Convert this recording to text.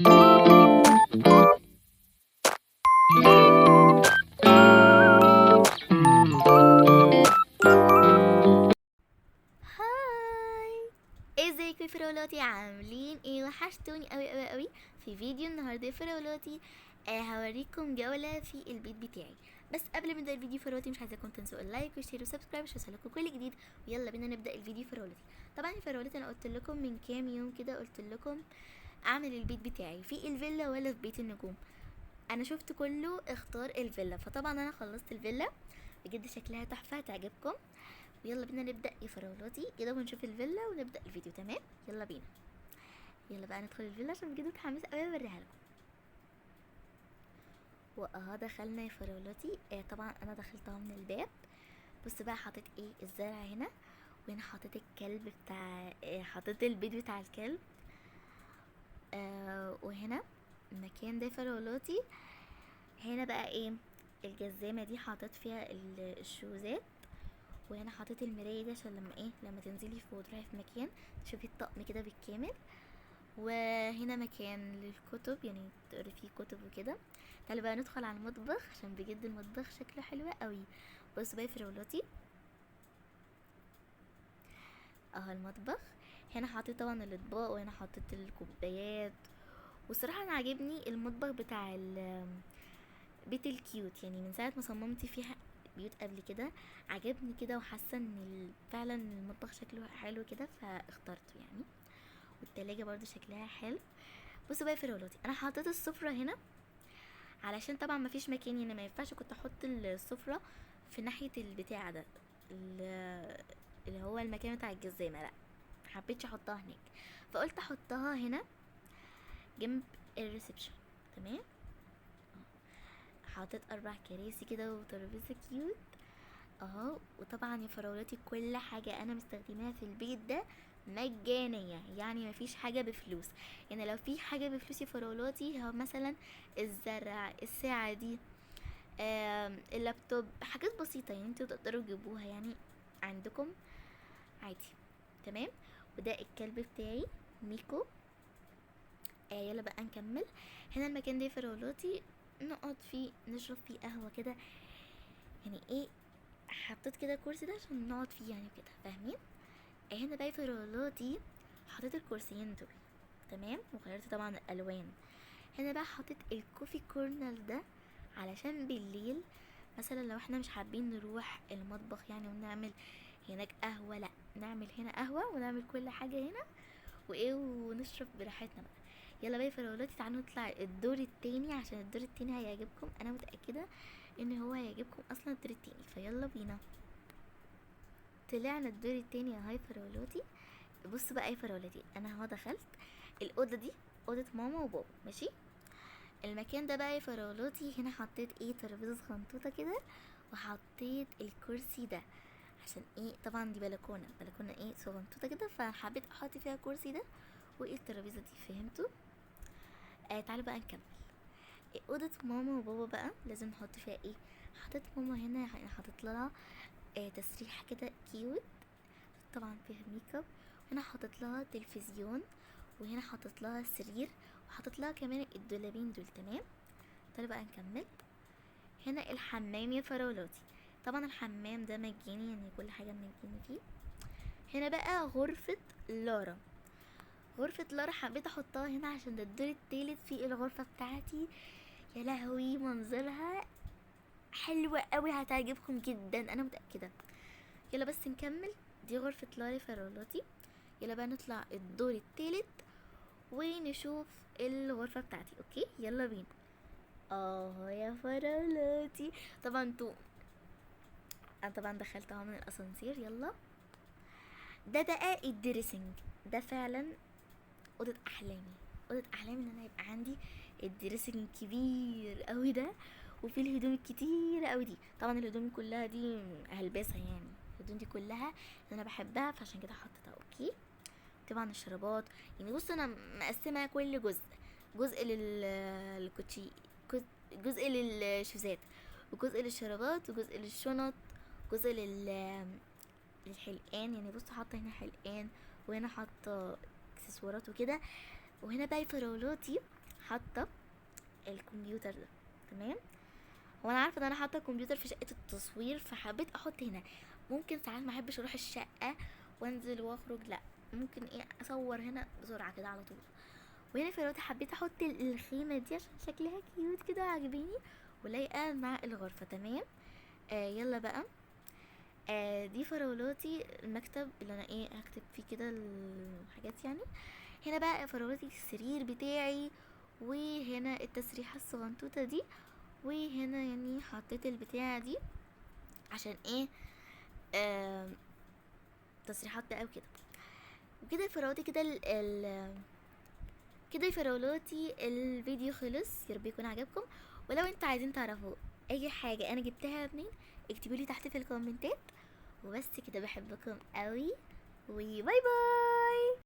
هاي، ازيكم يا فراولاتي؟ عاملين ايه؟ وحشتوني قوي قوي قوي. في فيديو النهارده يا فراولاتي هوريكم جوله في البيت بتاعي. بس قبل ما نبدا الفيديو فراولاتي مش عايزاكم تنسوا اللايك والشير وسبسكرايب عشان يوصلكم كل جديد. ويلا بينا نبدا الفيديو فراولاتي. طبعا يا فراولاتي انا قلت لكم من كام يوم كده، قلت لكم اعمل البيت بتاعي في الفيلا ولا في بيت النجوم. انا شفت كله اختار الفيلا، فطبعا انا خلصت الفيلا بجد، شكلها تحفه هتعجبكم. ويلا بينا نبدا يا فراولاتي كده ونشوف الفيلا ونبدا الفيديو. تمام، يلا بينا. يلا بقى ندخل الفيلا عشان بجد متحمسه قوي اوريها لكم. دخلنا يا فراولاتي. طبعا انا دخلتها من الباب. بص بقى، حاطط ايه؟ الزرع هنا، وهنا حاطط الكلب بتاع حاطط البيت بتاع الكلب. وهنا المكان ده يا فراولاتي. هنا بقى ايه؟ الجزامه دي حاطط فيها الشوزات. وهنا حاطط المرايه دي عشان لما تنزلي فوق تروحي في مكان تشوفي الطقم كده بالكامل. وهنا مكان للكتب، يعني تقري فيه كتب وكده. تعالوا بقى ندخل على المطبخ عشان بجد المطبخ شكله حلو قوي. بصوا بقى يا فراولاتي، المطبخ. هنا حاطط طبعا الاطباق، وهنا حاطط الكوبايات. والصراحه انا عاجبني المطبخ بتاع بيت الكيوت، يعني من ساعه ما صممت فيها بيوت قبل كده عجبني كده، وحاسه ان فعلا المطبخ شكله حلو كده فاخترته يعني. والتلاجة برضو شكلها حلو. بصوا بقى يا فراولاتي، انا حطيت السفرة هنا علشان طبعا مفيش مكان هنا، ما ينفعش كنت احط السفرة في ناحية البتاع ده اللي هو المكان بتاع الجزامة. لا، حبيتش احطها هناك، فقلت احطها هنا جنب الريسبشن. تمام. حطيت 4 كراسي كده وترابيزة كيوت وطبعا يا فراولاتي كل حاجة انا مستخدماها في البيت ده مجانية، يعني مفيش حاجة بفلوس. يعني لو في حاجة بفلوس يا فراولاتي، هو مثلا الزرع، الساعة دي، اللابتوب، حاجات بسيطة يعني انتوا تقدروا تجيبوها يعني عندكم عادي. تمام. وده الكلب بتاعي ميكو. يلا بقى نكمل. هنا المكان ده يا فراولاتي نقعد فيه نشرب فيه قهوة كده، يعني ايه، حطيت كده كرسي ده عشان نقعد فيه يعني كده، فاهمين؟ هنا بقى يا فراولاتي حطيت الكرسيين دول. تمام. وغيرت طبعا الالوان. هنا بقى حطيت الكوفي كورنر ده علشان بالليل مثلا لو احنا مش حابين نروح المطبخ يعني ونعمل هناك قهوة، لا نعمل هنا قهوة ونعمل كل حاجة هنا ونشرب براحتنا بقى. يلا بقى يا فراولاتي تعالوا نطلع الدور التاني عشان الدور التاني هيعجبكم، انا متأكدة ان هو هيعجبكم اصلا الدور التاني، فيلا بينا. طلعنا الدور التاني يا هاي فراولاتي. بص بقى يا فراولاتي، انا دخلت الاوضه دي، اوضه ماما وبابا، ماشي. المكان ده بقى يا فراولاتي هنا حطيت ايه؟ ترابيزه صغنطوطه كده، وحطيت الكرسي ده عشان ايه؟ طبعا دي بلكونه ايه صغنطوطه كده، فحبيت احط فيها الكرسي ده وايه الترابيزه دي، فهمتوا؟ تعالوا بقى نكمل. اوضه ماما وبابا بقى لازم نحط فيها ايه؟ حطيت ماما هنا، يعني حطيت لها تسريحه كده كيوت، طبعا فيها ميك اب. هنا حطيت لها تلفزيون، وهنا حطيت لها سرير، وحطيت لها كمان الدولابين دول. تمام. تعالوا بقى نكمل. هنا الحمام يا فراولاتي، طبعا الحمام ده مجاني، يعني كل حاجه مجاني فيه. هنا بقى غرفه لارا. غرفه لارا حبيت احطها هنا عشان ده الدور التالت في الغرفه بتاعتي. يا لهوي منظرها حلوة قوي، هتعجبكم جدا انا متأكدة. يلا بس نكمل. دي غرفة لارا فراولاتي. يلا بقى نطلع الدور التالت ونشوف الغرفة بتاعتي. اوكي يلا بينا. يا فراولاتي، طبعا انا طبعا دخلت اهو من الاسانسير. يلا ده بقى الدريسنج ده فعلا اوضه احلامي. اوضه احلامي ان انا يبقى عندي الدريسنج الكبير قوي ده، وفي الهدوم الكتير قوي دي. طبعا الهدوم كلها دي هلبسها، يعني الهدوم دي كلها اللي انا بحبها، فعشان كده حطيتها. اوكي. طبعا الشرابات، يعني بص انا مقسمه كل جزء، جزء للكوتشي، جزء للشوزات، وجزء للشرابات، وجزء للشنط، جزء للحلقان. يعني بص حاطه هنا حلقان، وهنا حاطه اكسسوارات وكده. وهنا بقى فراولاتي حاطه الكمبيوتر ده. تمام. وانا عارفه ان انا حاطه الكمبيوتر في شقه التصوير، فحبيت احط هنا. ممكن ساعات ما احبش اروح الشقه وانزل واخرج، لا ممكن ايه اصور هنا بسرعه كده على طول. وهنا في الوقت حبيت احط الخيمه دي عشان شكلها كيوت كده عجباني ولايقه مع الغرفه. تمام. يلا بقى. دي فراولاتي المكتب اللي انا ايه هكتب فيه كده الحاجات يعني. هنا بقى فراولاتي السرير بتاعي، وهنا التسريحه الصغنطوطه دي، وهنا يعني حطيت البتاعه دي عشان ايه تصريحات بقى وكده. وكده يا فراولاتي كده كده يا فراولاتي الفيديو خلص. يا رب يكون عجبكم. ولو انتوا عايزين تعرفوا اي حاجه انا جبتها منين اكتبوا لي تحت في الكومنتات. وبس كده، بحبكم قوي وباي باي.